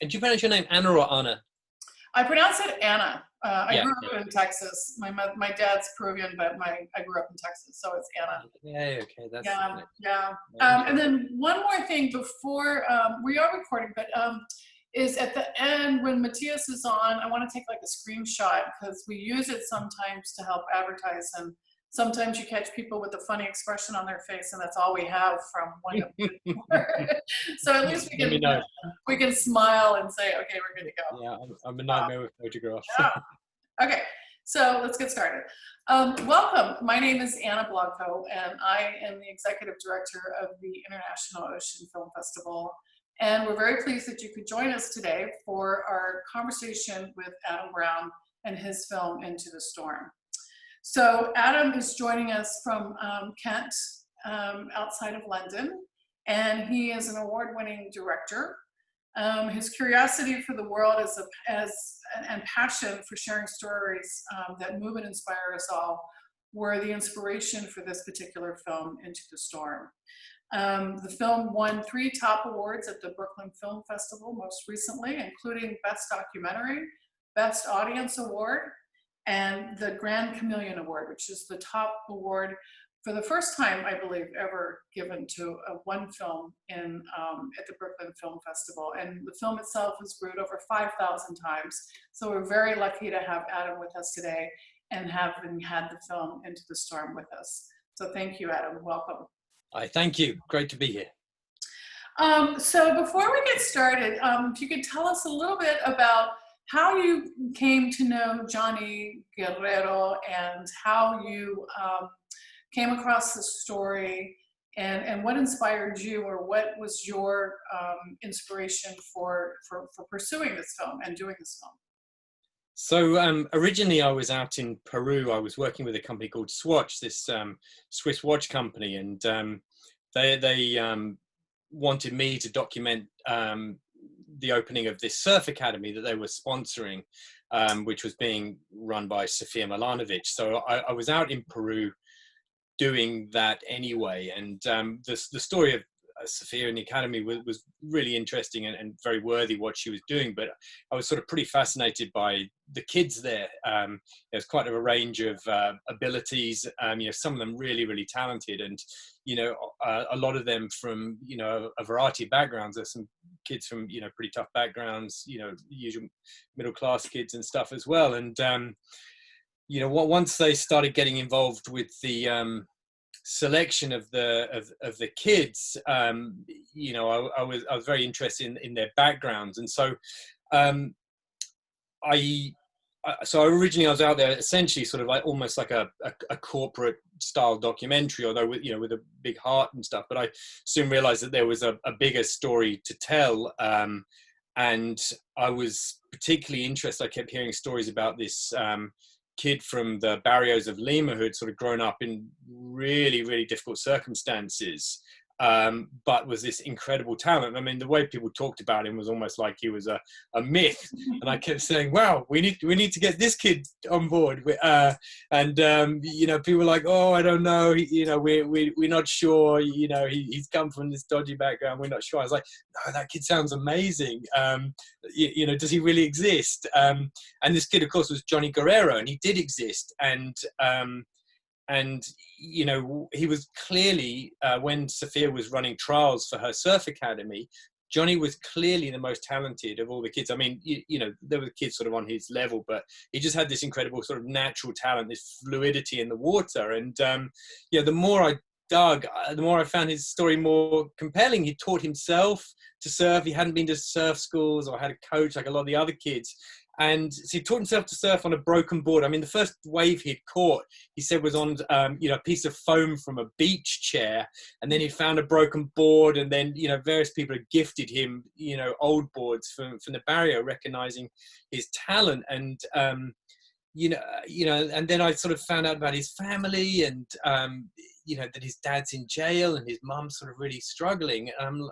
And do you pronounce your name Anna or Anna? I pronounce it Anna. I Yeah. grew up in Texas. My dad's Peruvian, but I grew up in Texas, so it's Anna. Yeah, okay, that's Yeah, nice. yeah. And then one more thing before we are recording, but is at the end when Matias is on, I want to take like a screenshot because we use it sometimes to help advertise, and sometimes you catch people with a funny expression on their face, and that's all we have from one of them. So at least we can smile and say, okay, we're good to go. Yeah, I'm a nightmare with photographs. Yeah. Okay, so let's get started. Welcome. My name is Anna Blanco, and I am the executive director of the International Ocean Film Festival. And we're very pleased that you could join us today for our conversation with Adam Brown and his film Into the Storm. So Adam is joining us from Kent, outside of London, and he is an award-winning director. His curiosity for the world and passion for sharing stories that move and inspire us all were the inspiration for this particular film, Into the Storm. The film won 3 top awards at the Brooklyn Film Festival most recently, including Best Documentary, Best Audience Award, and the Grand Chameleon Award, which is the top award for the first time, I believe, ever given to one film at the Brooklyn Film Festival. And the film itself has viewed over 5,000 times. So we're very lucky to have Adam with us today and having had the film Into the Storm with us. So thank you, Adam. Welcome. Hi, thank you. Great to be here. So before we get started, if you could tell us a little bit about how you came to know Johnny Guerrero and how you came across the story and what inspired you, or what was your inspiration for pursuing this film and doing this film? So originally I was out in Peru. I was working with a company called Swatch, this Swiss watch company, and they wanted me to document the opening of this surf academy that they were sponsoring, which was being run by Sofia Milanovic. So I was out in Peru doing that anyway, and the story of Sofia in the academy was really interesting and very worthy what she was doing, but I was sort of pretty fascinated by the kids there. There's quite a range of abilities, some of them really talented, and a lot of them from a variety of backgrounds. There's some kids from pretty tough backgrounds, usual middle class kids and stuff as well. And once they started getting involved with the selection of the kids, I was very interested in their backgrounds, and so originally I was out there essentially sort of like almost like a corporate style documentary, although with a big heart and stuff. But I soon realized that there was a bigger story to tell, and I was particularly interested. I kept hearing stories about this kid from the barrios of Lima who had sort of grown up in really difficult circumstances, but was this incredible talent. I mean, the way people talked about him was almost like he was a myth. And I kept saying, wow, we need to get this kid on board. People were like, oh, I don't know. We're not sure. He's come from this dodgy background. We're not sure. I was like, no, that kid sounds amazing. Does he really exist? And this kid, of course, was Johnny Guerrero, and he did exist. And he was clearly, when Sofia was running trials for her surf academy, Johnny was clearly the most talented of all the kids. I mean, there were kids sort of on his level, but he just had this incredible sort of natural talent, this fluidity in the water. And the more I dug, the more I found his story more compelling. He taught himself to surf. He hadn't been to surf schools or had a coach like a lot of the other kids. And so he taught himself to surf on a broken board. I mean, the first wave he'd caught, he said, was on, a piece of foam from a beach chair. And then he found a broken board. And then, various people had gifted him, old boards from the barrio, recognizing his talent. And, and then I sort of found out about his family and, that his dad's in jail and his mum's sort of really struggling. I'm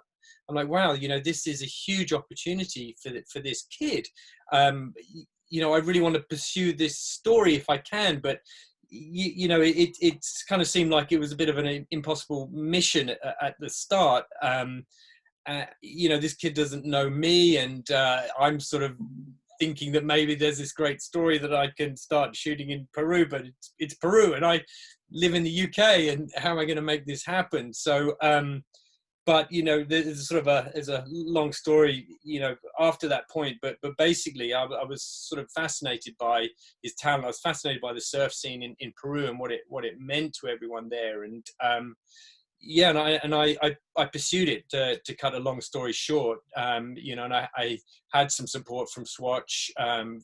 like, wow, this is a huge opportunity for this kid. I really want to pursue this story if I can, but it kind of seemed like it was a bit of an impossible mission at the start. you know, this kid doesn't know me, and I'm sort of thinking that maybe there's this great story that I can start shooting in Peru, but it's Peru, and I live in the UK, and how am I going to make this happen? So, but you know, there's sort of there's a long story, you know, after that point. But basically, I was sort of fascinated by his talent. I was fascinated by the surf scene in Peru and what it meant to everyone there, and yeah, and I pursued it. To cut a long story short, you know, and I had some support from Swatch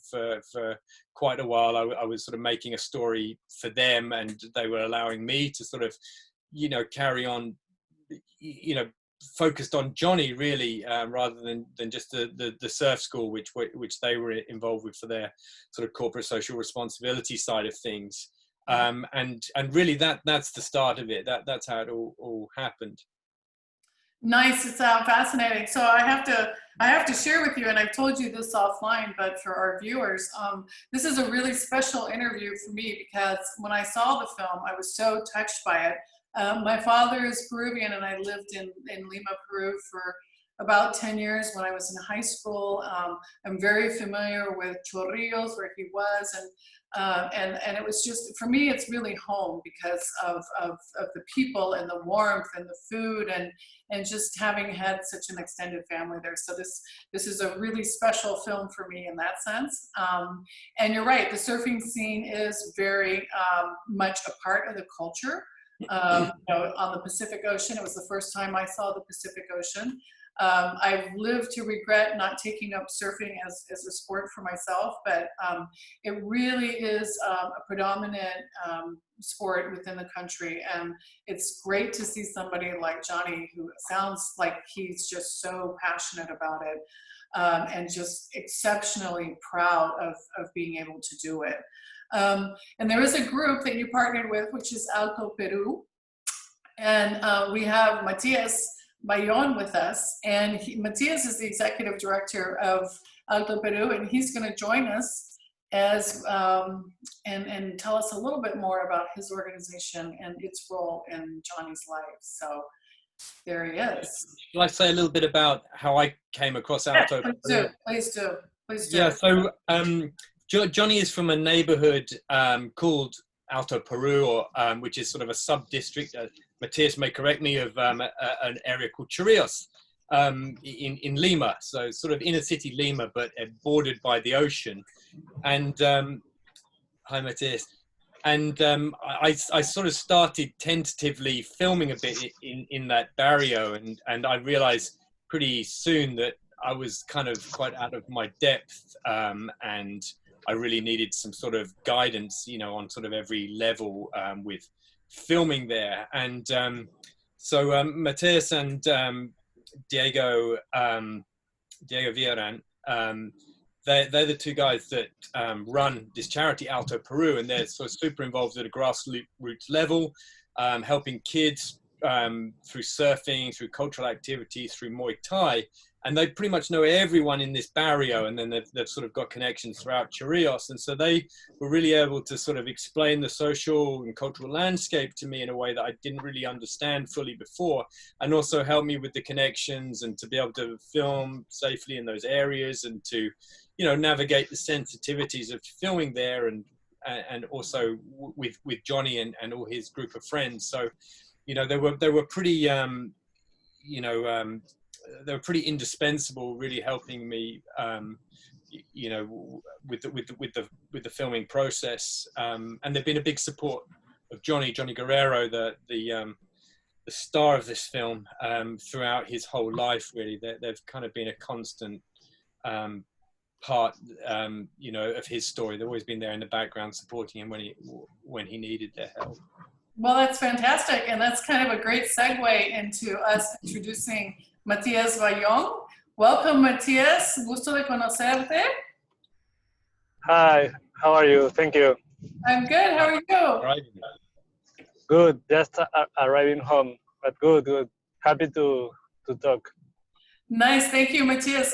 for quite a while. I was sort of making a story for them, and they were allowing me to sort of, you know, carry on, you know, focused on Johnny really, rather than just the surf school, which they were involved with for their sort of corporate social responsibility side of things. And really that's the start of it. That's how it all happened. Nice. It's fascinating. So I have to share with you, and I've told you this offline, but for our viewers, this is a really special interview for me, because when I saw the film, I was so touched by it. My father is Peruvian, and I lived in Lima, Peru for about 10 years when I was in high school. I'm very familiar with Chorrillos, where he was, and it was just, for me, it's really home because of the people and the warmth and the food, and just having had such an extended family there. So this is a really special film for me in that sense. And you're right, the surfing scene is very much a part of the culture. You know, on the Pacific Ocean. It was the first time I saw the Pacific Ocean. I've lived to regret not taking up surfing as a sport for myself, but it really is a predominant sport within the country, and it's great to see somebody like Johnny, who sounds like he's just so passionate about it, and just exceptionally proud of being able to do it. And there is a group that you partnered with, which is Alto Peru, and we have Matías Ballón with us, and Matias is the executive director of Alto Peru, and he's going to join us as and tell us a little bit more about his organization and its role in Johnny's life. So there he is. Shall I say a little bit about how I came across Alto Peru? Please do. Yeah, so Johnny is from a neighborhood called Alto Peru, or which is sort of a sub-district, Matias may correct me, of an area called Chorrillos in Lima. So sort of inner city Lima, but bordered by the ocean. And hi, Matias. And I sort of started tentatively filming a bit in that barrio, and I realized pretty soon that I was kind of quite out of my depth, and I really needed some sort of guidance, you know, on sort of every level with filming there. And so Matias and Diego Villarán, they're the two guys that run this charity Alto Peru, and they're sort of super involved at a grassroots level, helping kids through surfing, through cultural activities, through Muay Thai. And they pretty much know everyone in this barrio, and then they've sort of got connections throughout Chorrillos. And so they were really able to sort of explain the social and cultural landscape to me in a way that I didn't really understand fully before, and also help me with the connections and to be able to film safely in those areas, and to, you know, navigate the sensitivities of filming there, and also with Johnny and all his group of friends. So, you know, they were pretty, you know, they were pretty indispensable, really helping me, you know, with the filming process. And they've been a big support of Johnny Guerrero, the star of this film, throughout his whole life. Really, they've kind of been a constant part, you know, of his story. They've always been there in the background, supporting him when he needed their help. Well, that's fantastic, and that's kind of a great segue into us introducing Matías Ballón. Welcome, Matías. Gusto de conocerte. Hi, how are you? Thank you. I'm good. How are you? Right. Good. Just arriving home, but good. Happy to talk. Nice. Thank you, Matías.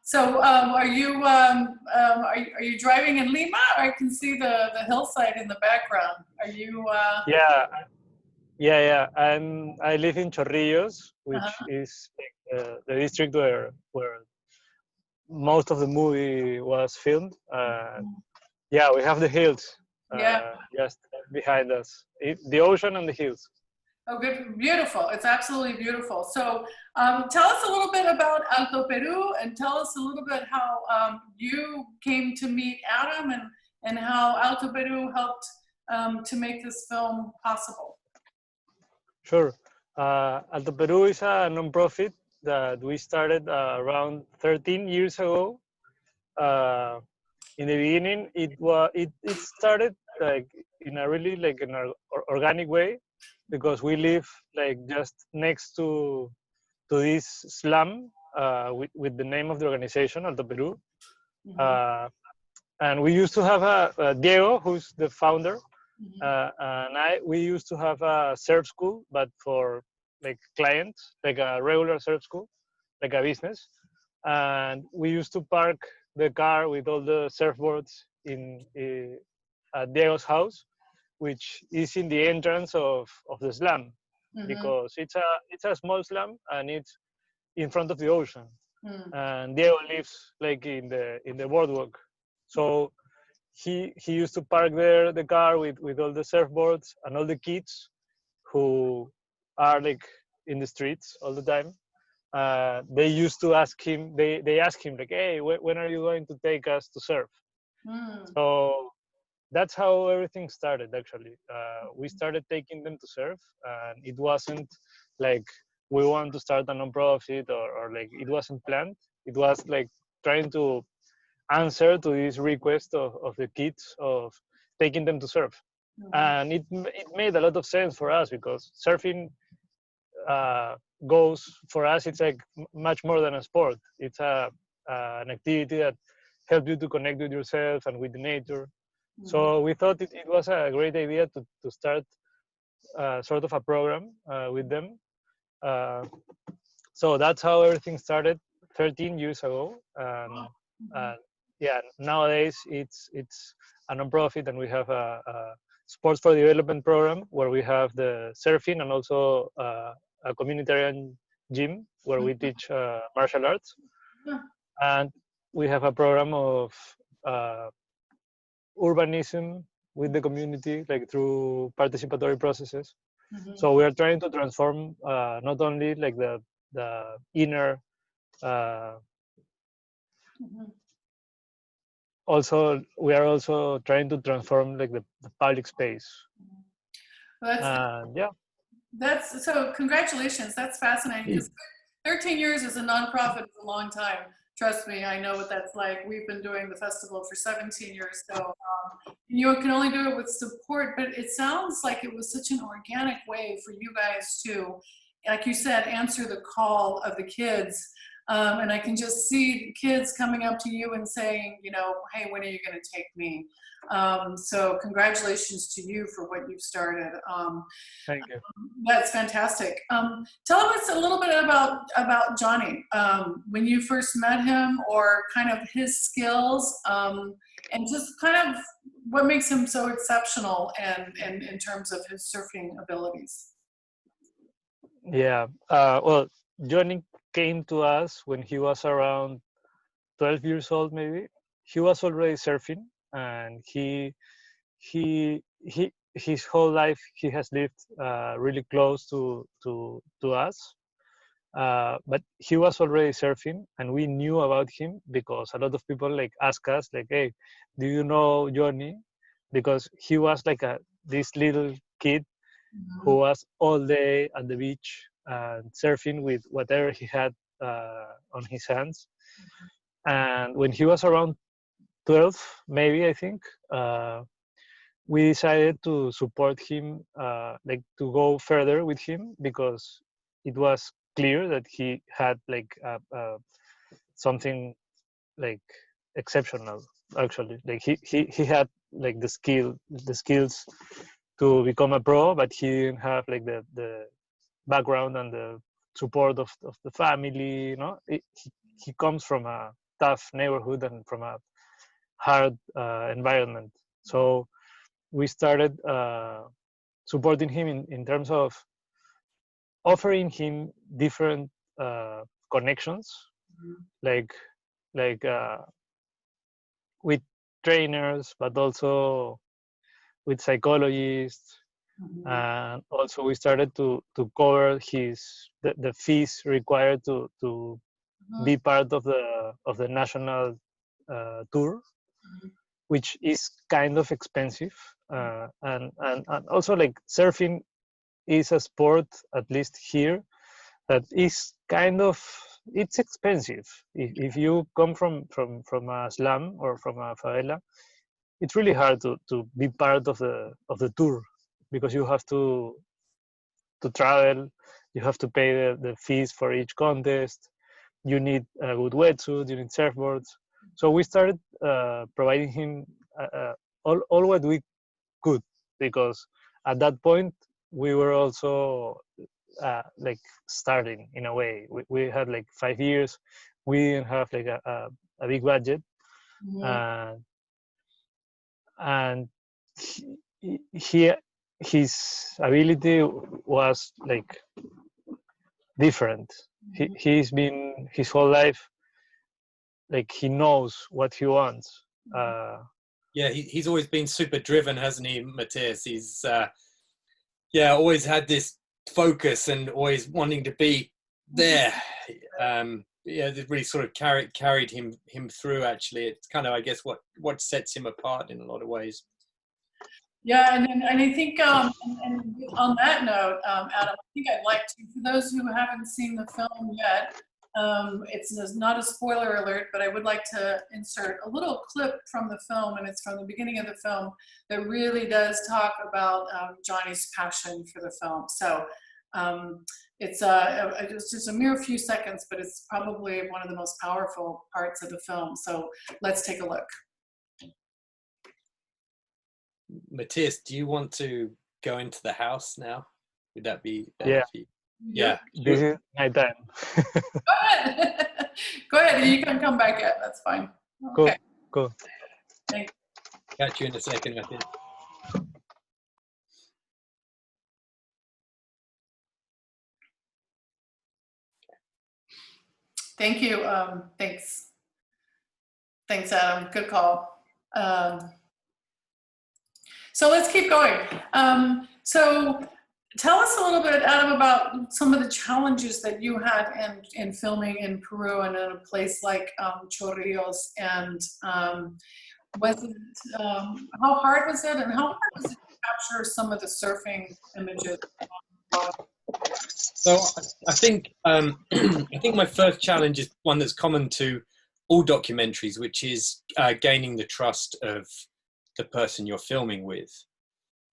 So, are you driving in Lima? I can see the hillside in the background. Are you? Yeah. And I live in Chorrillos, which Uh-huh. is like, the district where most of the movie was filmed. Yeah, we have the hills Yeah. just behind us, the ocean and the hills. Oh, good. Beautiful. It's absolutely beautiful. So tell us a little bit about Alto Peru, and tell us a little bit how you came to meet Adam, and how Alto Peru helped to make this film possible. Sure. Alto Peru is a nonprofit that we started around 13 years ago. In the beginning, it started like in a really like an organic way, because we live like just next to this slum with the name of the organization, Alto Peru. Mm-hmm. And we used to have a Diego, who's the founder, Mm-hmm. and we used to have a surf school, but for like clients, like a regular surf school, like a business. And we used to park the car with all the surfboards in at Diego's house, which is in the entrance of the slum, Mm-hmm. because it's a small slum and it's in front of the ocean. Mm-hmm. And Diego lives like in the boardwalk, so he used to park there the car with all the surfboards and all the kids who are like in the streets all the time. They used to ask him. They ask him like, "Hey, when are you going to take us to surf?" Mm-hmm. So that's how everything started. Actually, we started taking them to surf, and it wasn't like we want to start a non-profit, or like it wasn't planned. It was like trying to answer to this request of the kids of taking them to surf. And it made a lot of sense for us, because surfing goes for us, it's like much more than a sport. It's an activity that helps you to connect with yourself and with the nature. So we thought it was a great idea to start sort of a program with them. Uh, so that's how everything started 13 years ago. And yeah, nowadays it's a nonprofit, and we have a sports for development program where we have the surfing, and also a communitarian gym where we teach martial arts. And we have a program of uh, urbanism with the community, like through participatory processes. So we are trying to transform not only like the inner, uh, also we are also trying to transform like the public space. Well, Yeah. that's so. Congratulations. That's fascinating. Because 13 years as a nonprofit is a long time. Trust me, I know what that's like. We've been doing the festival for 17 years, so you can only do it with support. But it sounds like it was such an organic way for you guys to, like you said, answer the call of the kids. And I can just see kids coming up to you and saying, you know, hey, when are you going to take me? So congratulations to you for what you've started. Thank you. That's fantastic. Tell us a little bit about Johnny. When you first met him, or kind of his skills, and just kind of what makes him so exceptional, and in terms of his surfing abilities. Yeah. Well, Johnny came to us when he was around 12 years old, maybe. He was already surfing, and his whole life he has lived really close to us. But he was already surfing, and we knew about him because a lot of people like ask us like, "Hey, do you know Johnny?" Because he was like this little kid who was all day at the beach and surfing with whatever he had on his hands. And when he was around 12, maybe I think, we decided to support him, like to go further with him, because it was clear that he had like something like exceptional. Actually, like he had like the skills to become a pro, but he didn't have like the background and the support of the family. You know, he comes from a tough neighborhood and from a hard environment. So we started supporting him in terms of offering him different connections, like with trainers, but also with psychologists. And also we started to cover the fees required to be part of the national tour, which is kind of expensive. And also, like, surfing is a sport, at least here, that is kind of, it's expensive. If you come from a slum or from a favela, it's really hard to be part of the tour, because you have to travel, you have to pay the fees for each contest, you need a good wetsuit, you need surfboards. So we started providing him all what we could, because at that point we were also like starting in a way. We had like 5 years, we didn't have like a big budget. And his ability was like different. He's been his whole life, like, he knows what he wants. Yeah, he's always been super driven, hasn't he, Matias? He's always had this focus and always wanting to be there. It really sort of carried him through. Actually, it's kind of, I guess, what sets him apart in a lot of ways. Yeah, and I think and on that note, Adam, I think I'd like to, for those who haven't seen the film yet, it's not a spoiler alert, but I would like to insert a little clip from the film, and it's from the beginning of the film, that really does talk about Johnny's passion for the film. So it's just a mere few seconds, but it's probably one of the most powerful parts of the film. So let's take a look. Matías, do you want to go into the house now? Would that be better for you? Yeah. This is my time. Go ahead. Go ahead. You can come back in. That's fine. Okay. Cool. Thank you. Catch you in a second, Matías. Thank you. Thanks, Adam. Good call. So let's keep going. So tell us a little bit, Adam, about some of the challenges that you had in filming in Peru and in a place like Chorrillos. And was it, how hard was it, and how hard was it to capture some of the surfing images? So I think my first challenge is one that's common to all documentaries, which is gaining the trust of the person you're filming with.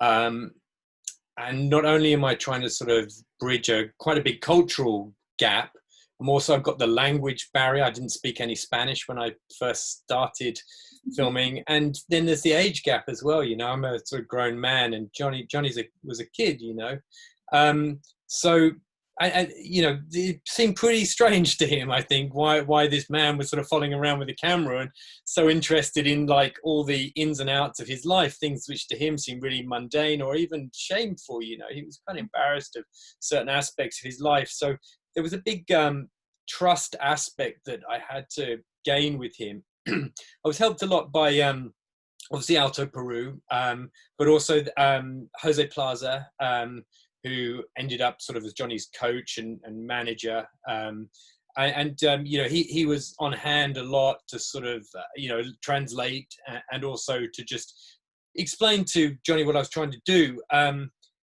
And not only am I trying to sort of bridge quite a big cultural gap, I've got the language barrier. I didn't speak any Spanish when I first started filming, and then there's the age gap as well. You know, I'm a sort of grown man, and Johnny was a kid. You know, so. And you know, it seemed pretty strange to him, I think, why this man was sort of following around with a camera and so interested in like all the ins and outs of his life, things which to him seemed really mundane or even shameful. You know, he was kind of embarrassed of certain aspects of his life. So there was a big trust aspect that I had to gain with him. I was helped a lot by obviously Alto Peru, but also Jose Plaza, who ended up sort of as Johnny's coach and manager. You know, he was on hand a lot to sort of, you know, translate and also to just explain to Johnny what I was trying to do.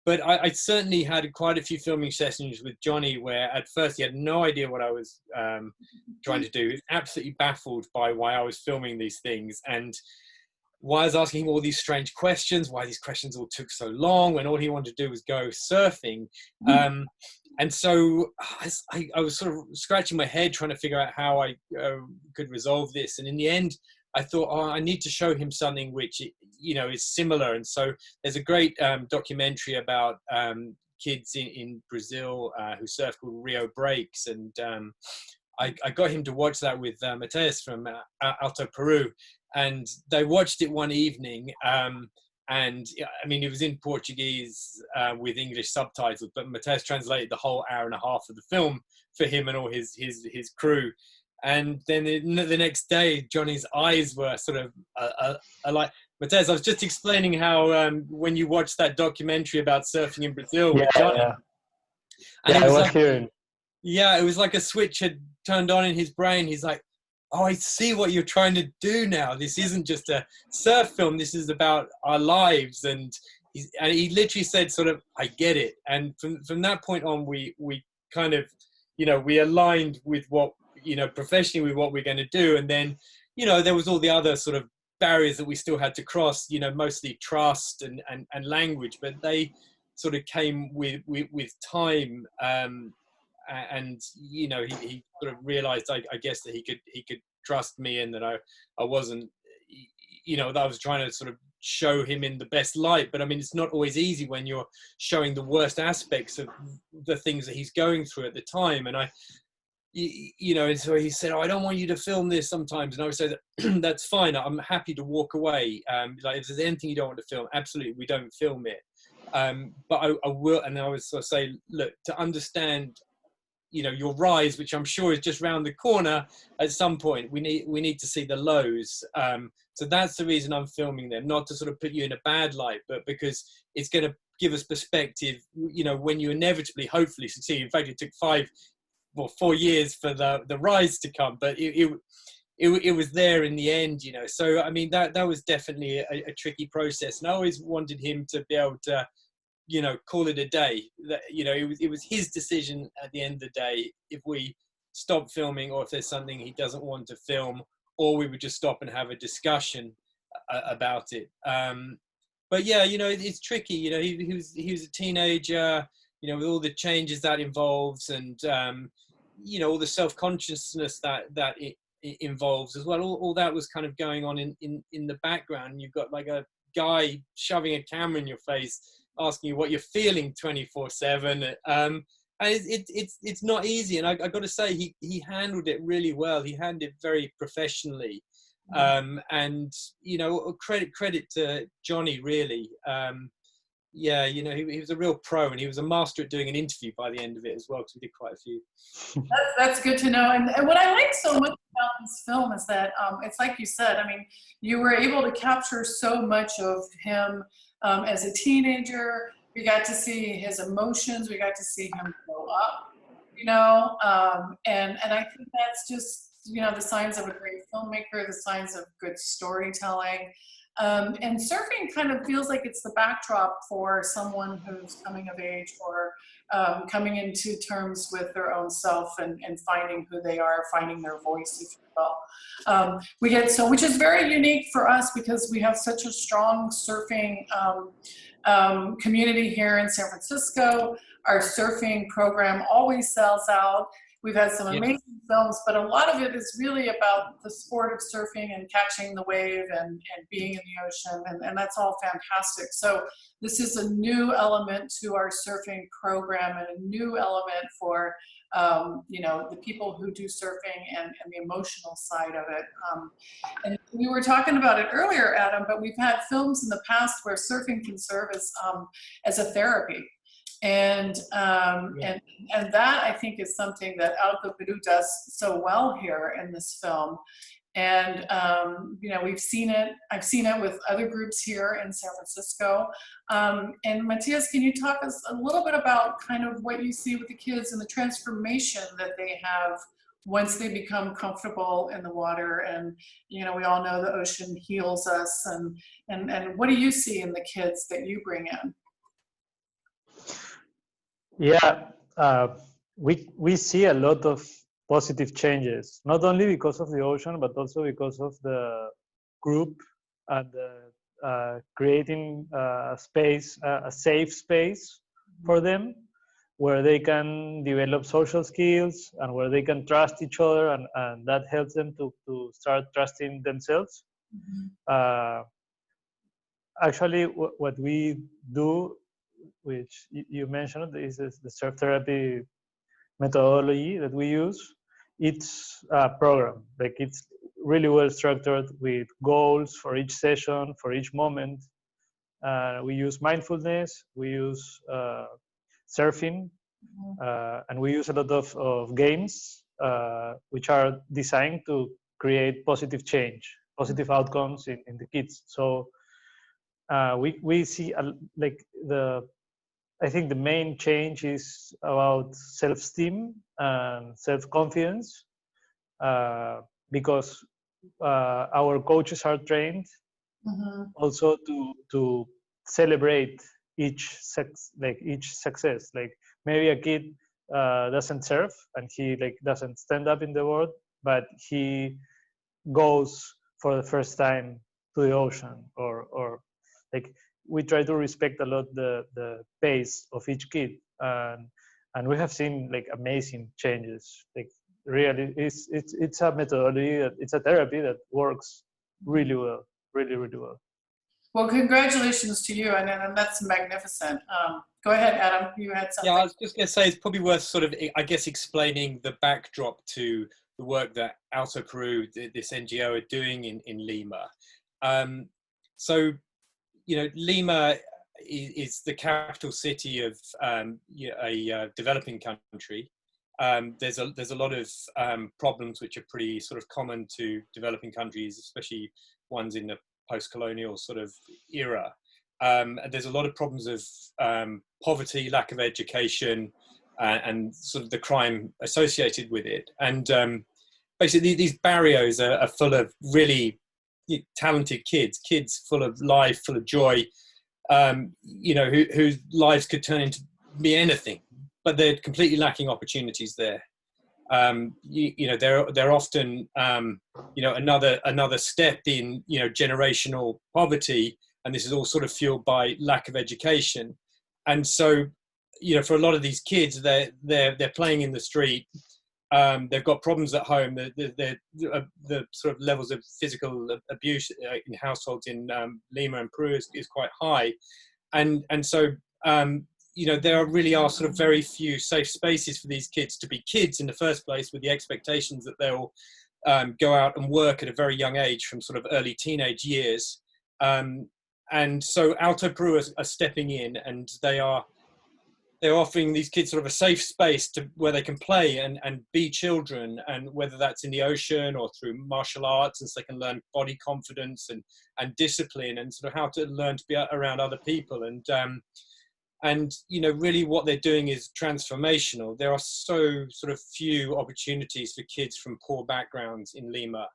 But I certainly had quite a few filming sessions with Johnny where at first he had no idea what I was trying to do. He was absolutely baffled by why I was filming these things, and why I was asking him all these strange questions, why these questions all took so long when all he wanted to do was go surfing. And so I was sort of scratching my head trying to figure out how I could resolve this. And in the end, I thought, I need to show him something which, you know, is similar. And so there's a great documentary about kids in Brazil who surf called Rio Breaks. And I got him to watch that with Matias from Alto Peru. And they watched it one evening, And I mean, it was in Portuguese with English subtitles, but Matias translated the whole hour and a half of the film for him and all his crew. And then the next day, Johnny's eyes were sort of like, Matias, I was just explaining how when you watch that documentary about surfing in Brazil with Johnny, and it was like, hearing. Yeah, it was like a switch had turned on in his brain. He's like, oh, I see what you're trying to do now. This isn't just a surf film. This is about our lives. And he literally said sort of, I get it. And from that point on, we kind of, we aligned with what, professionally with what we're going to do. And then, there was all the other sort of barriers that we still had to cross, mostly trust and language, but they sort of came with time. And he sort of realized, I guess, that he could trust me, and that I wasn't, that I was trying to sort of show him in the best light. But I mean, it's not always easy when you're showing the worst aspects of the things that he's going through at the time. And and so he said, oh, I don't want you to film this sometimes. And I would say that that's fine. I'm happy to walk away. Like, if there's anything you don't want to film, absolutely, we don't film it. But I will, and I would sort of say, look, to understand, your rise, which I'm sure is just round the corner at some point, we need to see the lows. So that's the reason I'm filming them, not to sort of put you in a bad light, but because it's going to give us perspective, when you inevitably, hopefully succeed. In fact, it took 4 years for the rise to come, but it was there in the end, So, I mean, that was definitely a tricky process. And I always wanted him to be able to, call it a day. That, it was his decision at the end of the day if we stop filming, or if there's something he doesn't want to film, or we would just stop and have a discussion about it. But yeah, it's tricky. He was a teenager, with all the changes that involves, and all the self-consciousness that it involves as well. All that was kind of going on in the background. You've got like a guy shoving a camera in your face, asking you what you're feeling 24/7. And it's not easy. And I got to say, he handled it really well. He handled it very professionally. And credit to Johnny, really. He was a real pro, and he was a master at doing an interview by the end of it as well, because we did quite a few. That's good to know. And what I like so much about this film is that it's like you said, I mean, you were able to capture so much of him as a teenager. We got to see his emotions. We got to see him grow up, and I think that's just, the signs of a great filmmaker, the signs of good storytelling. And surfing kind of feels like it's the backdrop for someone who's coming of age, or coming into terms with their own self, and finding who they are, finding their voice, if you will. Which is very unique for us, because we have such a strong surfing community here in San Francisco. Our surfing program always sells out. We've had some amazing films, but a lot of it is really about the sport of surfing and catching the wave and being in the ocean, and that's all fantastic. So this is a new element to our surfing program, and a new element for the people who do surfing, and the emotional side of it. And we were talking about it earlier, Adam, but we've had films in the past where surfing can serve as a therapy. And that, I think, is something that Alto Peru does so well here in this film. And we've seen it. I've seen it with other groups here in San Francisco. And Matias, can you talk us a little bit about kind of what you see with the kids and the transformation that they have once they become comfortable in the water? And we all know the ocean heals us. And what do you see in the kids that you bring in? Yeah, we see a lot of positive changes, not only because of the ocean, but also because of the group, and creating a space, a safe space for them, where they can develop social skills, and where they can trust each other, and that helps them to start trusting themselves. Mm-hmm. Actually, what we do, which you mentioned, is the surf therapy methodology that we use. It's a program, like it's really well structured, with goals for each session, for each moment. We use mindfulness. We use surfing, and we use a lot of games which are designed to create positive change, positive outcomes in the kids. So we see like I think the main change is about self-esteem and self-confidence, because our coaches are trained also to celebrate each success. Like maybe a kid doesn't surf and he like doesn't stand up in the world, but he goes for the first time to the ocean, or like we try to respect a lot the pace of each kid, and we have seen like amazing changes. Like really, it's a methodology, it's a therapy that works really well, really well. Well, congratulations to you, and that's magnificent. Go ahead, Adam. You had something. Yeah, I was just going to say it's probably worth sort of, I guess, explaining the backdrop to the work that Alto Peru, this NGO, are doing in Lima. So, you know, Lima is the capital city of a developing country. There's a lot of problems which are pretty sort of common to developing countries, especially ones in the post-colonial sort of era. And there's a lot of problems of poverty, lack of education, and sort of the crime associated with it. And basically these barrios are full of really talented kids full of life, full of joy, you know, whose lives could turn into be anything, but they're completely lacking opportunities there. You know, they're often, you know, another step in, you know, generational poverty, and this is all sort of fueled by lack of education. And so, you know, for a lot of these kids, they're playing in the street. They've got problems at home. The sort of levels of physical abuse in households in Lima and Peru is quite high, and so. You know, there really are sort of very few safe spaces for these kids to be kids in the first place, with the expectations that they'll go out and work at a very young age from sort of early teenage years. And so Alto Peru are stepping in, and they're offering these kids sort of a safe space where they can play and be children, and whether that's in the ocean or through martial arts, and so they can learn body confidence and discipline, and sort of how to learn to be around other people. And you know, really what they're doing is transformational. There are so sort of few opportunities for kids from poor backgrounds in Lima,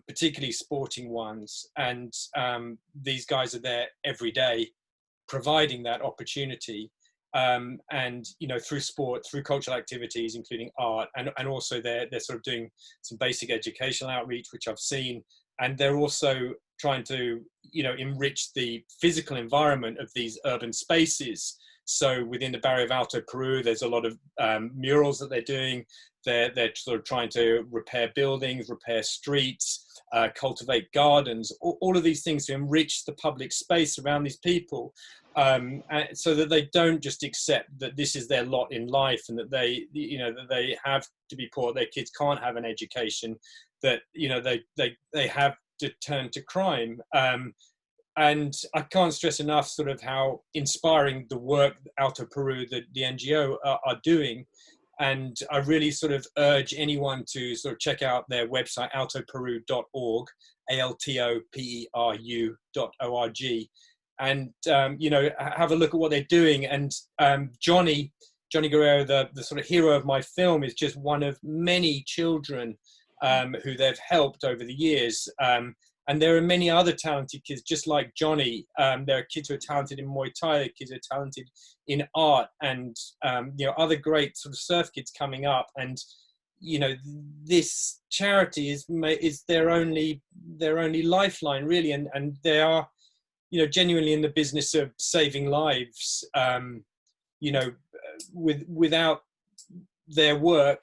particularly sporting ones. And these guys are there every day providing that opportunity. And, you know, through sport, through cultural activities, including art, and also they're sort of doing some basic educational outreach, which I've seen. And they're also trying to, you know, enrich the physical environment of these urban spaces. So within the barrio of Alto Peru, there's a lot of murals that they're doing. They're sort of trying to repair buildings, repair streets, cultivate gardens, all of these things to enrich the public space around these people, so that they don't just accept that this is their lot in life, and that they, you know, that they have to be poor, their kids can't have an education, that, you know, they have to turn to crime. And I can't stress enough sort of how inspiring the work Alto Peru, the NGO, are doing. And I really sort of urge anyone to sort of check out their website, altoperu.org, ALTOPERU.org, and, you know, have a look at what they're doing. And Johnny Guerrero, the sort of hero of my film, is just one of many children who they've helped over the years. And there are many other talented kids just like Johnny. There are kids who are talented in Muay Thai, kids who are talented in art, and you know, other great sort of surf kids coming up. And, you know, this charity is their only lifeline, really. And they are, you know, genuinely in the business of saving lives. You know, without their work,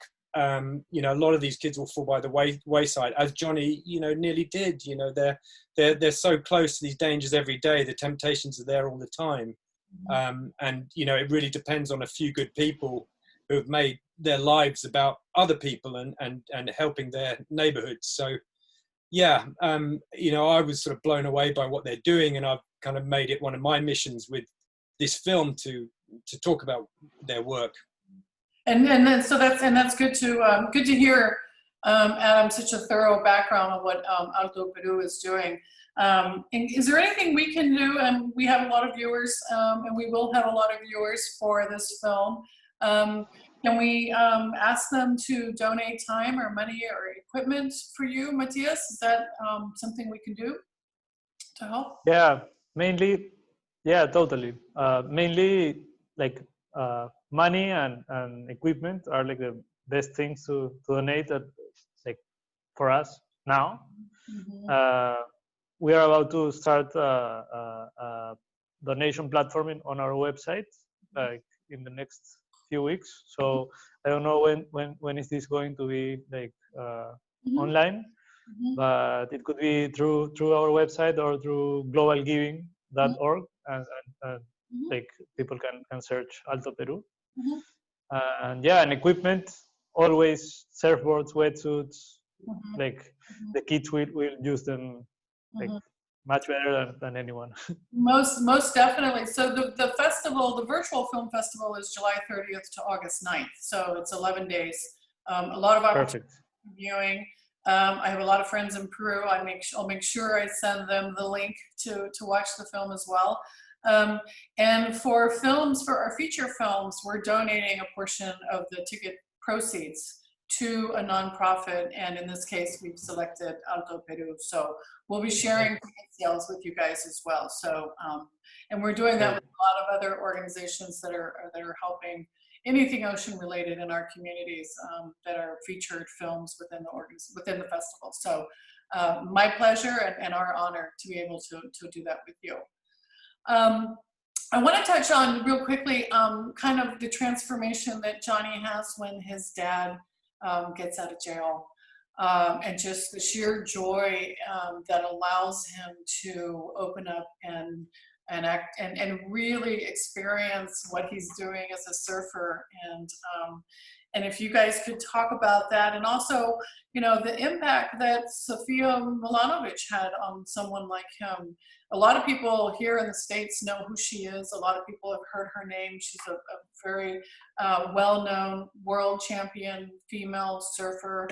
you know, a lot of these kids will fall by the wayside, as Johnny, you know, nearly did. You know, they're so close to these dangers every day. The temptations are there all the time. And, you know, it really depends on a few good people who have made their lives about other people and helping their neighborhoods. So, yeah, you know, I was sort of blown away by what they're doing, and I've kind of made it one of my missions with this film to talk about their work. And that's good to hear, Adam, such a thorough background of what Alto Peru is doing. And is there anything we can do? And we have a lot of viewers, and we will have a lot of viewers for this film. Can we ask them to donate time or money or equipment for you, Matias? Is that something we can do to help? Yeah, mainly, yeah, totally. Mainly like money and equipment are like the best things to donate like for us now. Mm-hmm. We are about to start a donation platform on our website, like in the next few weeks. So I don't know when is this going to be like online, but it could be through our website or through globalgiving.org, and like people can search Alto Peru. And yeah, and equipment, always surfboards, wetsuits, like the kids will use them like much better than anyone. Most definitely. So the festival, the virtual film festival, is July 30th to August 9th. So it's 11 days. A lot of opportunity for viewing. I have a lot of friends in Peru. I'll make sure I send them the link to watch the film as well. And for our feature films, we're donating a portion of the ticket proceeds to a nonprofit, and in this case, we've selected Alto Peru. So we'll be sharing ticket sales with you guys as well. So, and we're doing that with a lot of other organizations that are helping anything ocean related in our communities that are featured films within the festival. So, my pleasure and our honor to be able to do that with you. I want to touch on real quickly kind of the transformation that Johnny has when his dad gets out of jail, and just the sheer joy that allows him to open up and act and really experience what he's doing as a surfer. And if you guys could talk about that, and also, you know, the impact that Sofia Milanovic had on someone like him. A lot of people here in the States know who she is. A lot of people have heard her name. She's a very well-known world champion female surfer.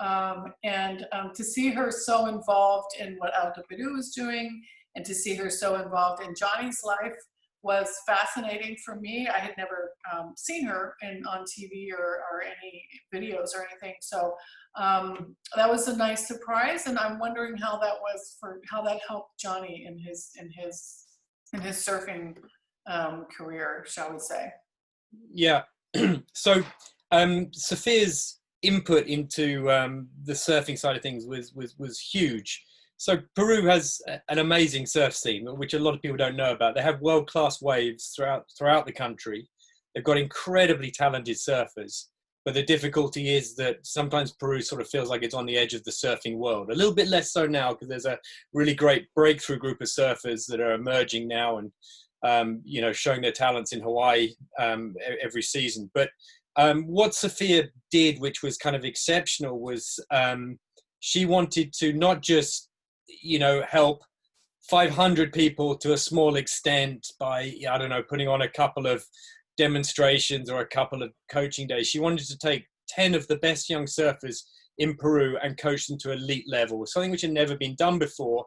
And to see her so involved in what Alto Peru is doing, and to see her so involved in Johnny's life was fascinating for me. I had never seen her on TV or any videos or anything. So that was a nice surprise, and I'm wondering how that helped Johnny in his surfing career, shall we say? Yeah. So Sofia's input into the surfing side of things was huge. So Peru has an amazing surf scene, which a lot of people don't know about. They have world-class waves throughout the country. They've got incredibly talented surfers, but the difficulty is that sometimes Peru sort of feels like it's on the edge of the surfing world. A little bit less so now, because there's a really great breakthrough group of surfers that are emerging now and you know, showing their talents in Hawaii every season. But what Sofia did, which was kind of exceptional, was she wanted to not just, you know, help 500 people to a small extent by, I don't know, putting on a couple of demonstrations or a couple of coaching days. She wanted to take 10 of the best young surfers in Peru and coach them to elite level, something which had never been done before.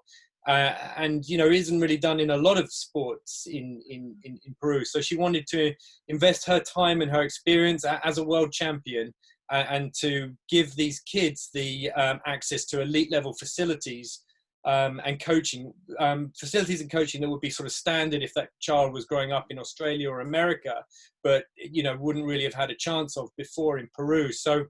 And, you know, isn't really done in a lot of sports in Peru. So she wanted to invest her time and her experience as a world champion and to give these kids the access to elite level facilities and coaching, facilities and coaching that would be sort of standard if that child was growing up in Australia or America, but, you know, wouldn't really have had a chance of before in Peru. So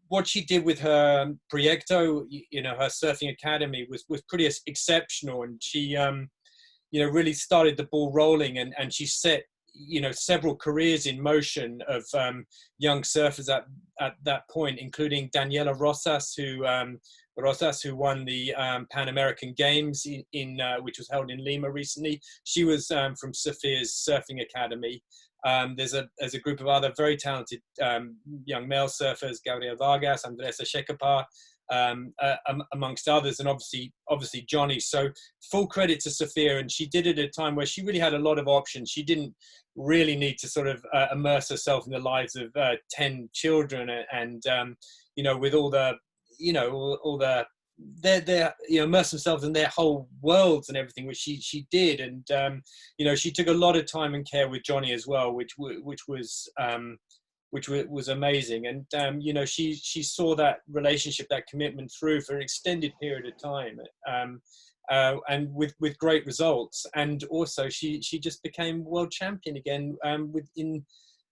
what she did with her Proyecto, you know, her surfing academy was pretty exceptional. And she, you know, really started the ball rolling, and she set, you know, several careers in motion of young surfers at that point, including Daniela Rosas, who won the Pan American Games in which was held in Lima recently. She was from Sofia's surfing academy. There's a group of other very talented young male surfers, Gabriel Vargas, Andresa Shekapa, amongst others, and obviously Johnny. So full credit to Sophia, and she did it at a time where she really had a lot of options. She didn't really need to sort of immerse herself in the lives of 10 children, and with all the all the their immerse themselves in their whole worlds and everything, which she did. And she took a lot of time and care with Johnny as well, which was amazing. And she saw that relationship, that commitment through for an extended period of time, and with great results. And also she just became world champion again within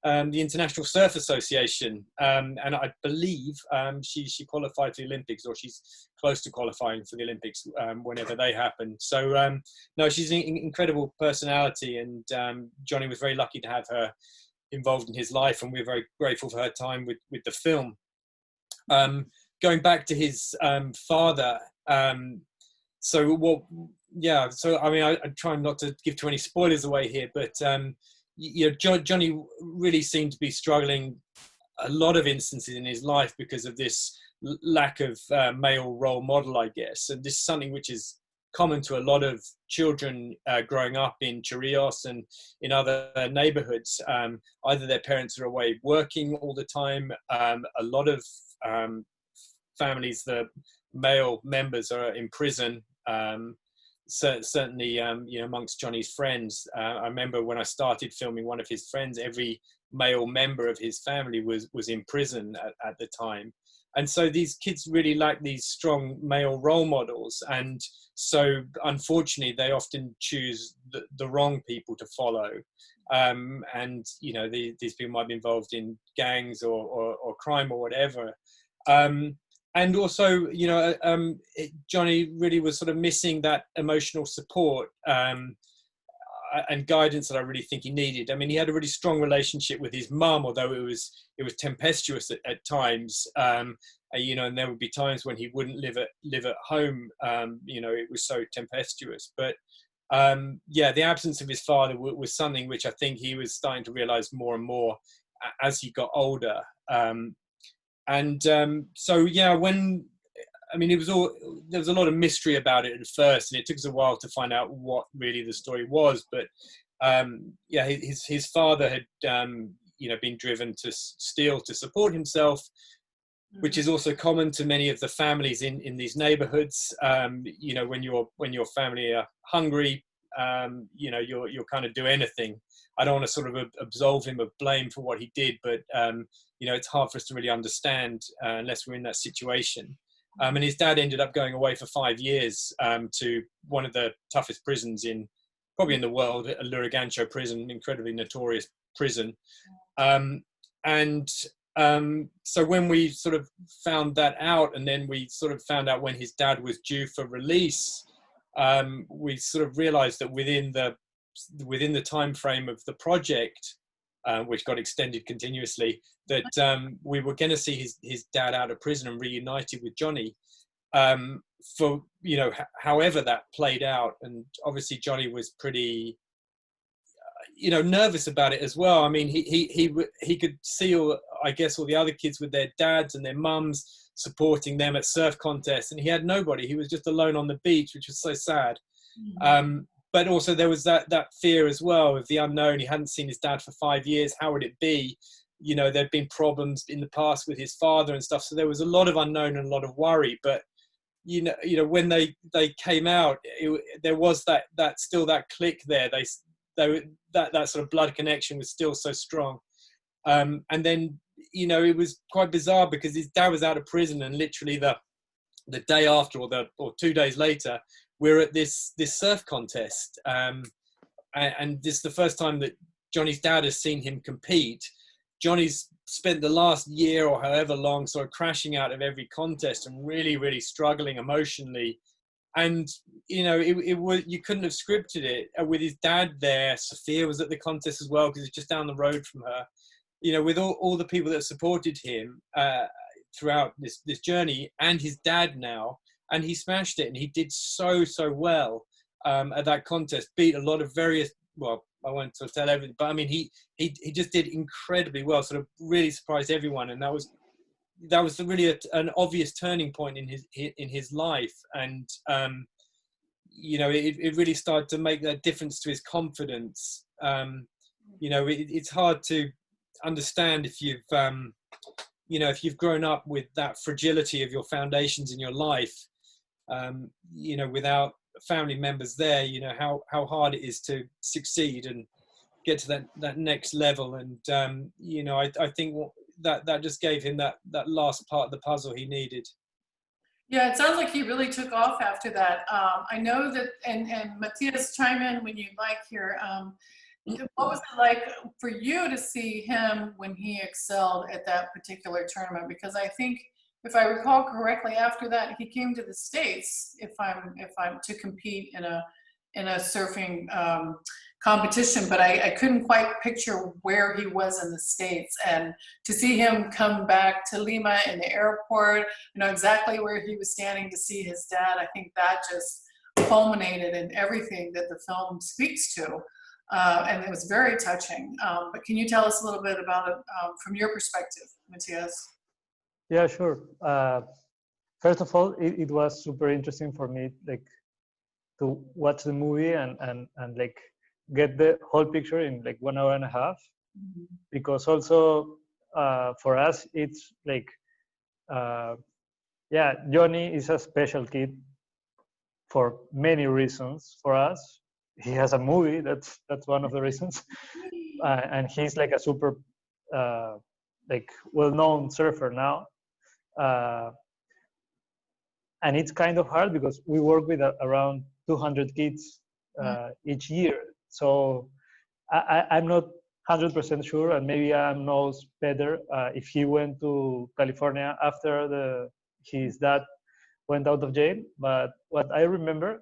the International Surf Association, and I believe she qualified for the Olympics, or she's close to qualifying for the Olympics whenever they happen. So no, she's an incredible personality, and Johnny was very lucky to have her involved in his life, and we're very grateful for her time with the film. Going back to his father, so I mean, I try not to give too many spoilers away here, but Johnny really seemed to be struggling a lot of instances in his life because of this lack of male role model, I guess. And this is something which is common to a lot of children growing up in Chorrillos and in other neighborhoods. Either their parents are away working all the time. A lot of families, the male members are in prison. Certainly, amongst Johnny's friends, I remember when I started filming one of his friends, every male member of his family was in prison at the time. And so these kids really lack these strong male role models. And so, unfortunately, they often choose the wrong people to follow. And, these people might be involved in gangs or crime or whatever. And also, Johnny really was sort of missing that emotional support and guidance that I really think he needed. I mean, he had a really strong relationship with his mum, although it was tempestuous at times. And there would be times when he wouldn't live at home. It was so tempestuous. But the absence of his father was something which I think he was starting to realize more and more as he got older. There was a lot of mystery about it at first, and it took us a while to find out what really the story was. But his father had been driven to steal to support himself, which is also common to many of the families in these neighborhoods. When your family are hungry, you'll kind of do anything. I don't want to sort of absolve him of blame for what he did, but it's hard for us to really understand unless we're in that situation. And his dad ended up going away for 5 years to one of the toughest prisons probably in the world, a Lurigancho prison, incredibly notorious prison. So when we sort of found that out, and then we sort of found out when his dad was due for release, we sort of realized that within the time frame of the project, which got extended continuously, that we were going to see his dad out of prison and reunited with Johnny, for however that played out. And obviously Johnny was pretty nervous about it as well. I mean, he could see all the other kids with their dads and their mums supporting them at surf contests, and he had nobody. He was just alone on the beach, which was so sad. But also there was that fear as well of the unknown. He hadn't seen his dad for 5 years. How would it be? There'd been problems in the past with his father and stuff. So there was a lot of unknown and a lot of worry. But when they came out, there was that still that click there. That sort of blood connection was still so strong. And then it was quite bizarre because his dad was out of prison, and literally the day after or 2 days later, we're at this surf contest, and this is the first time that Johnny's dad has seen him compete. Johnny's spent the last year or however long sort of crashing out of every contest and really, really struggling emotionally. And you couldn't have scripted it with his dad there. Sophia was at the contest as well because it's just down the road from her. With all the people that supported him throughout this journey, and his dad now. And he smashed it, and he did so well at that contest. Beat a lot of various. Well, I won't sort of tell everything, but I mean, he just did incredibly well. Sort of really surprised everyone, and that was that was really an obvious turning point in his life, and it really started to make that difference to his confidence. It's hard to understand if you've if you've grown up with that fragility of your foundations in your life, without family members there, how hard it is to succeed and get to that next level. And I think that just gave him that last part of the puzzle he needed. Yeah, it sounds like he really took off after that. I know that, and Matias, chime in when you'd like here. What was it like for you to see him when he excelled at that particular tournament? Because I think, if I recall correctly, after that he came to the States, if I'm to compete in a surfing competition, but I couldn't quite picture where he was in the States. And to see him come back to Lima in the airport, exactly where he was standing to see his dad, I think that just culminated in everything that the film speaks to. And it was very touching. But can you tell us a little bit about it from your perspective, Matias? Yeah, sure. First of all, it was super interesting for me, like, to watch the movie and like get the whole picture in like 1 hour and a half. Mm-hmm. Because also for us, it's like, Johnny is a special kid for many reasons. For us, he has a movie, that's one of the reasons. And he's like a super like well-known surfer now. And it's kind of hard because we work with around 200 kids each year. So I'm not 100% sure, and maybe I knows better if he went to California after his dad went out of jail. But what I remember,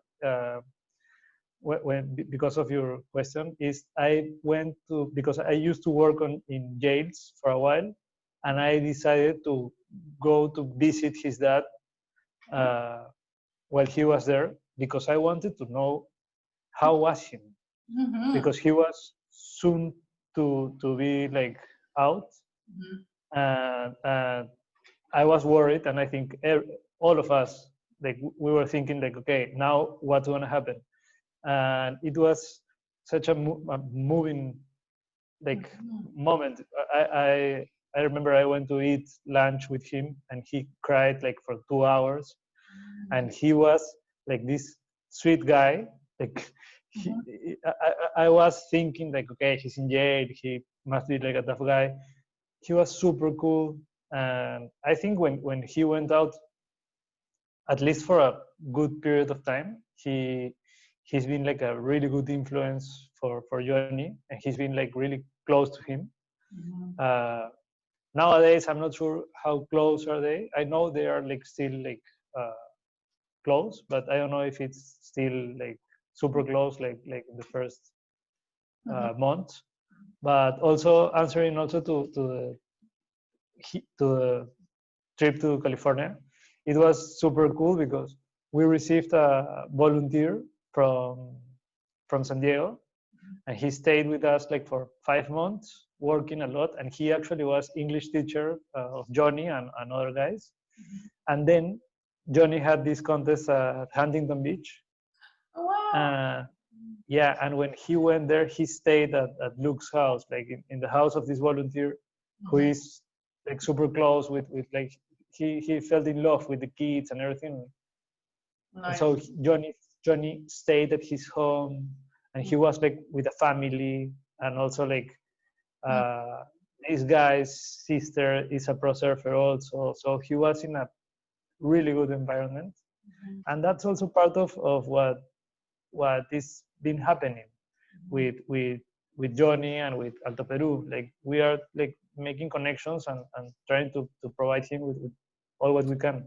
because of your question, is I went to, because I used to work in jails for a while, and I decided to go to visit his dad while he was there, because I wanted to know how was him, Mm-hmm. because he was soon to be like out. Mm-hmm. And I was worried, and I think all of us, like, we were thinking like, okay, now what's going to happen? And it was such a moving like moment. I remember I went to eat lunch with him, and he cried like for 2 hours. And he was like this sweet guy. Like, I was thinking like, okay, he's in jail, he must be like a tough guy. He was super cool. And I think when he went out, at least for a good period of time, he's been like a really good influence for Johnny, and he's been like really close to him. Mm-hmm. Nowadays, I'm not sure how close are they. I know they are like still like close, but I don't know if it's still like super close like in the first month. But also answering also to the trip to California, it was super cool because we received a volunteer from San Diego, and he stayed with us like for 5 months, working a lot. And he actually was English teacher of Johnny and other guys. And then Johnny had this contest at Huntington Beach. Oh, wow. And when he went there, he stayed at Luke's house, like in the house of this volunteer, who is like super close with like, he fell in love with the kids and everything. Nice. And so Johnny stayed at his home, and he was like with a family. And also like this guy's sister is a pro surfer also, so he was in a really good environment. And that's also part of what is been happening with Johnny and with Alto Peru. Like, we are like making connections and trying to provide him with all what we can.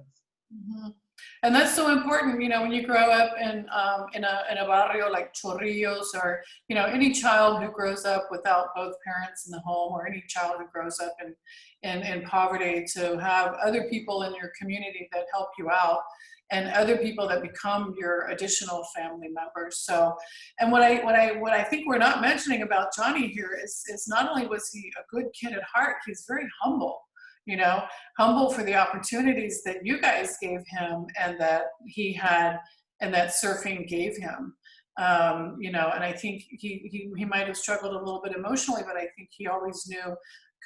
And that's so important, when you grow up in a barrio like Chorrillos, or any child who grows up without both parents in the home, or any child who grows up in poverty, to have other people in your community that help you out, and other people that become your additional family members. So, and what I think we're not mentioning about Johnny here is not only was he a good kid at heart, he's very humble. you know, humble for the opportunities that you guys gave him and that he had and that surfing gave him. You know, and I think he might have struggled a little bit emotionally, but I think he always knew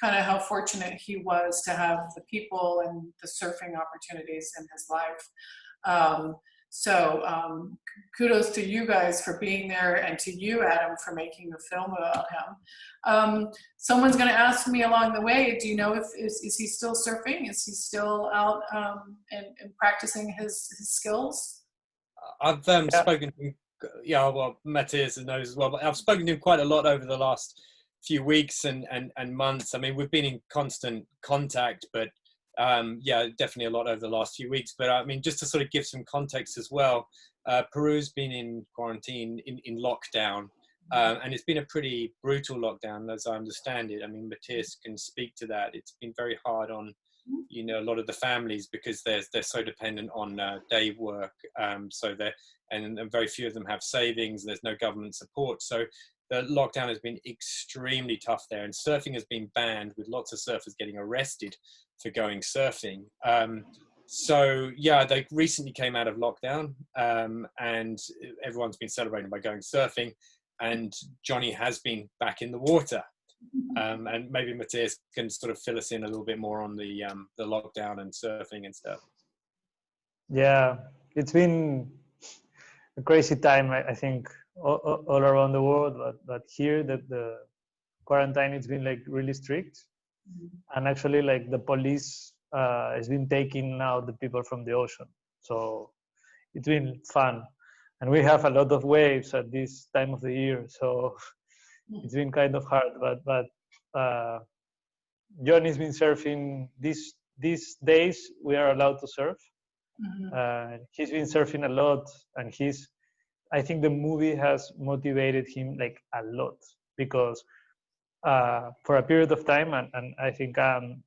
kind of how fortunate he was to have the people and the surfing opportunities in his life. Kudos to you guys for being there, and to you, Adam, for making a film about him. Someone's going to ask me along the way, do you know if is he still surfing? Is he still out and practicing his skills? I've spoken to him, yeah, well, Matías knows as well, but I've spoken to him quite a lot over the last few weeks and months. I mean, we've been in constant contact, but yeah, definitely a lot over the last few weeks. But I mean, just to sort of give some context as well, Peru's been in quarantine, in lockdown, and it's been a pretty brutal lockdown, as I understand it. I mean, Matías can speak to that. It's been very hard on, you know, a lot of the families, because they're so dependent on day work. So and very few of them have savings. There's no government support. So the lockdown has been extremely tough there, and surfing has been banned, with lots of surfers getting arrested for going surfing. So yeah, they recently came out of lockdown, and everyone's been celebrating by going surfing, and Johnny has been back in the water. And maybe Matías can sort of fill us in a little bit more on the lockdown and surfing and stuff. Yeah, it's been a crazy time, I think, all around the world, but here the quarantine has been like really strict, and actually like the police has been taking out the people from the ocean, so it's been fun, and we have a lot of waves at this time of the year, so it's been kind of hard, but Johnny's been surfing these days. We are allowed to surf. He's been surfing a lot, and I think the movie has motivated him like a lot, because for a period of time, and I think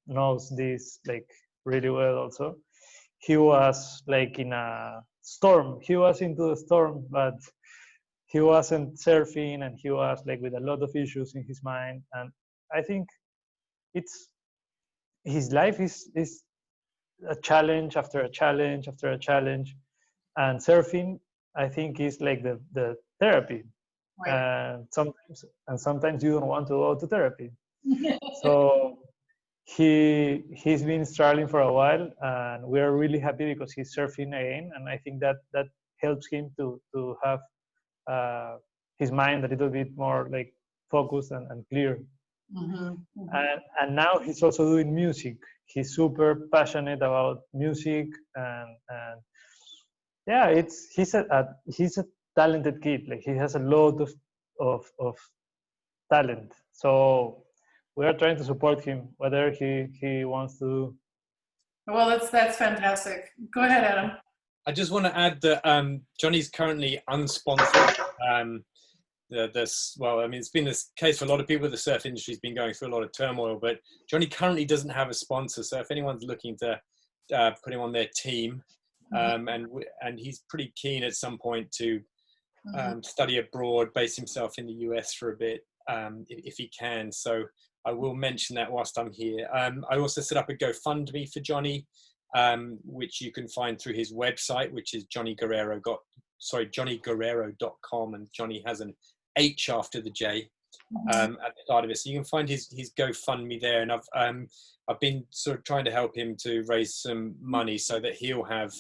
knows this like really well also, he was like in a storm. He was into the storm, but he wasn't surfing, and he was like with a lot of issues in his mind. And I think his life is a challenge after a challenge after a challenge, and surfing, I think, is like the therapy. Right. Sometimes you don't want to go to therapy. So he's been struggling for a while, and we are really happy because he's surfing again, and I think that helps him to have his mind a little bit more like focused and clear. And now he's also doing music. He's super passionate about music, and yeah, he's a talented kid. Like, he has a lot of talent. So we are trying to support him, whether he wants to. Well, that's fantastic. Go ahead, Adam. I just want to add that Johnny's currently unsponsored. Well, I mean, it's been this case for a lot of people. The surf industry's been going through a lot of turmoil, but Johnny currently doesn't have a sponsor. So if anyone's looking to put him on their team, and he's pretty keen at some point to study abroad, base himself in the US for a bit, if he can. So I will mention that whilst I'm here. I also set up a GoFundMe for Johnny, which you can find through his website, which is johnnyguerrero.com, and Johnny has an H after the J at the start of it. So you can find his GoFundMe there, and I've been sort of trying to help him to raise some money so that he'll have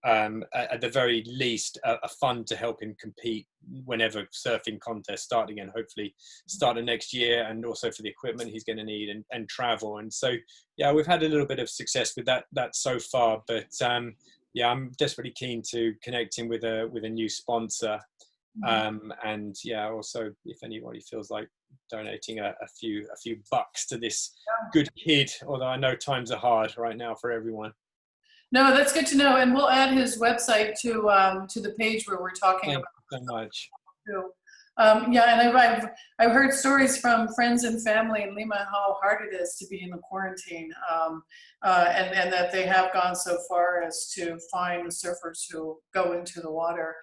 at the very least a fund to help him compete whenever surfing contests start again, hopefully start of next year, and also for the equipment he's going to need and travel. And so yeah, we've had a little bit of success with that so far, but yeah, I'm desperately keen to connect him with a new sponsor. And yeah, also if anybody feels like donating a few bucks to this good kid, although I know times are hard right now for everyone. No, that's good to know, and we'll add his website to the page where we're talking about. Thank you so much. Yeah, and I've heard stories from friends and family in Lima how hard it is to be in the quarantine, and that they have gone so far as to find surfers who go into the water.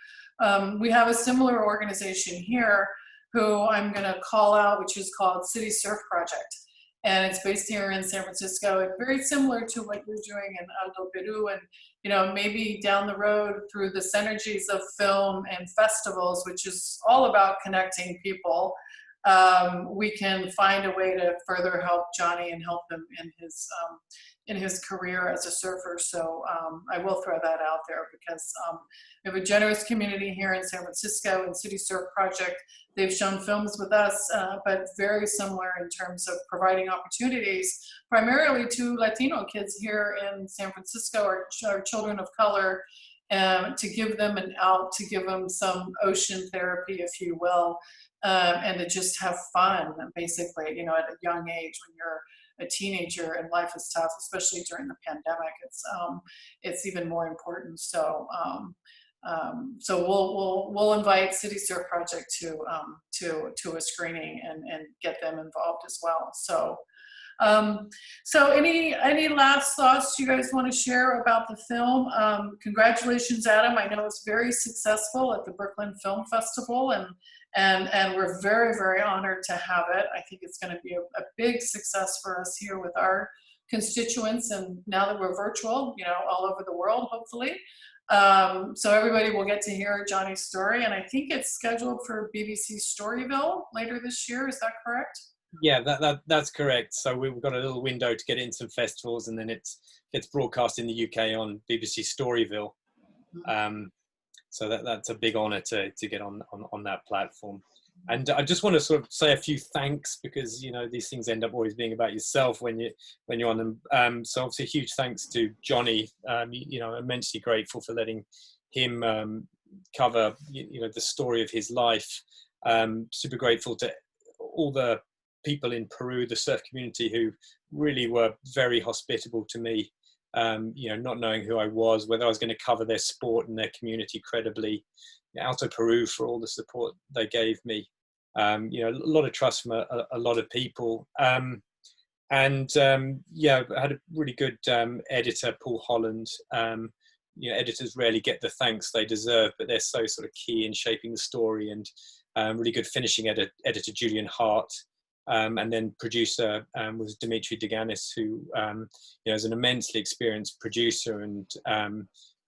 We have a similar organization here who I'm going to call out, which is called City Surf Project. and it's based here in San Francisco. It's very similar to what you're doing in Alto Peru, and you know, maybe down the road through the synergies of film and festivals, which is all about connecting people, we can find a way to further help Johnny and help him in his career as a surfer. So I will throw that out there because we have a generous community here in San Francisco and City Surf Project. They've shown films with us, but very similar in terms of providing opportunities, primarily to Latino kids here in San Francisco, or children of color, to give them an out, to give them some ocean therapy, if you will, and to just have fun, basically, you know, at a young age when you're a teenager and life is tough, especially during the pandemic. It's even more important. So we'll invite City Surf Project to a screening and get them involved as well. So any last thoughts you guys want to share about the film? Congratulations, Adam. I know it's very successful at the Brooklyn Film Festival, and we're very, very honored to have it. I think it's going to be a big success for us here with our constituents, and now that we're virtual, you know, all over the world, hopefully. So everybody will get to hear Johnny's story, and I think it's scheduled for BBC Storyville later this year. Is that correct? Yeah, that's correct. So we've got a little window to get in some festivals, and then it's broadcast in the UK on BBC Storyville. So that's a big honour to get on that platform. And I just want to sort of say a few thanks, because you know these things end up always being about yourself when you're on them. So obviously a huge thanks to Johnny. You know, immensely grateful for letting him cover you know the story of his life. Super grateful to all the people in Peru, the surf community, who really were very hospitable to me. You know, not knowing who I was, whether I was going to cover their sport and their community credibly. Alto Peru for all the support they gave me. You know, a lot of trust from a lot of people. Yeah, I had a really good editor, Paul Holland. You know, editors rarely get the thanks they deserve, but they're so sort of key in shaping the story. And really good finishing editor, Julian Hart. And then producer was Dimitri Deganis, who you know, is an immensely experienced producer, and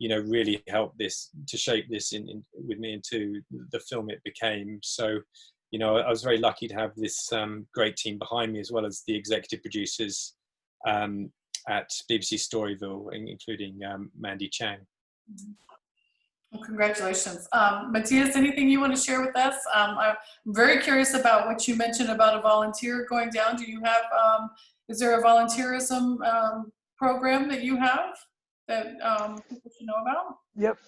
you know, really helped this to shape this with me into the film it became. So, you know, I was very lucky to have this great team behind me, as well as the executive producers at BBC Storyville, including Mandy Chang. Well, congratulations. Matias, anything you want to share with us? I'm very curious about what you mentioned about a volunteer going down. Do you have, is there a volunteerism program that you have that people should know about? Yep.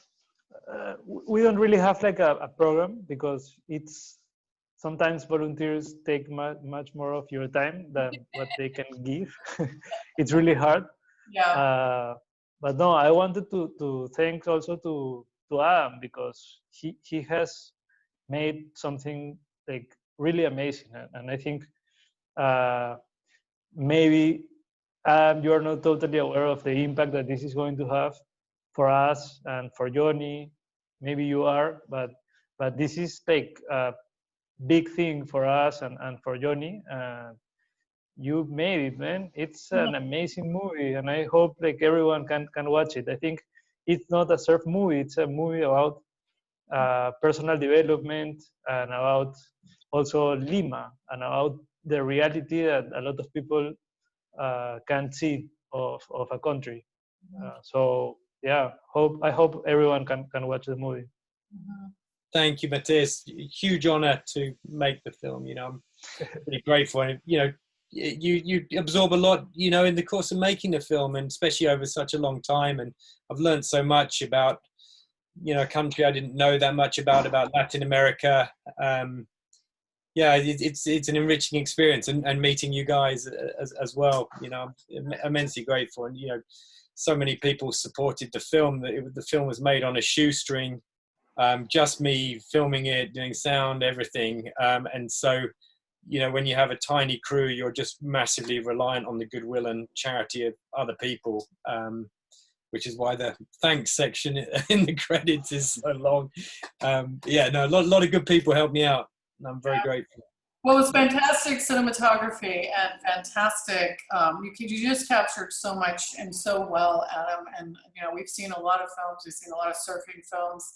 We don't really have like a program, because it's sometimes volunteers take much more of your time than what they can give. It's really hard. Yeah. But no, I wanted to thank also to Adam, because he has made something like really amazing, and I think maybe you are not totally aware of the impact that this is going to have for us and for Johnny. Maybe you are, but this is like a big thing for us and for Johnny. You made it, man. It's an amazing movie, and I hope like everyone can watch it. I think it's not a surf movie, it's a movie about personal development, and about also Lima, and about the reality that a lot of people can't see of a country. So yeah, I hope everyone can watch the movie. Thank you, Matias. Huge honor to make the film. You know, I'm really grateful. And, you know, you absorb a lot, you know, in the course of making the film, and especially over such a long time. And I've learned so much about, you know, a country I didn't know that much about Latin America. Yeah, it's an enriching experience, and meeting you guys as well. You know, I'm immensely grateful. And, you know, so many people supported the film. The film was made on a shoestring. Just me filming it, doing sound, everything. And so, you know, when you have a tiny crew, you're just massively reliant on the goodwill and charity of other people, which is why the thanks section in the credits is so long. Yeah, no, a lot of good people helped me out, and I'm very grateful. Well, it was fantastic cinematography and fantastic. You just captured so much and so well, Adam. And you know, we've seen a lot of films. We've seen a lot of surfing films.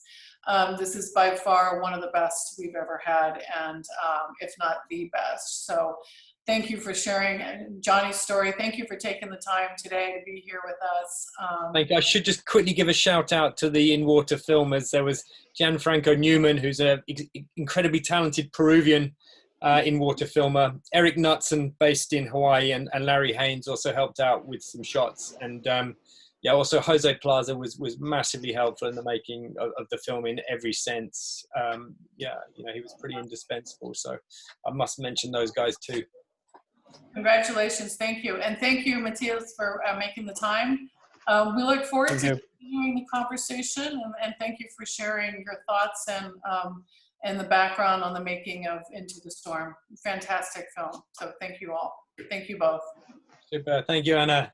This is by far one of the best we've ever had, and if not the best. So, thank you for sharing Johnny's story. Thank you for taking the time today to be here with us. Thank you. I should just quickly give a shout out to the in-water filmers. There was Gianfranco Newman, who's an incredibly talented Peruvian in-water filmer. Eric Knutson, based in Hawaii, and Larry Haynes also helped out with some shots. And yeah, also Jose Plaza was massively helpful in the making of the film in every sense. Yeah, you know, he was pretty indispensable. So I must mention those guys too. Congratulations, thank you. And thank you, Matias, for making the time. We look forward to continuing the conversation, and thank you for sharing your thoughts and the background on the making of Into the Storm. Fantastic film. So thank you all. Thank you both. Super. Thank you, Anna.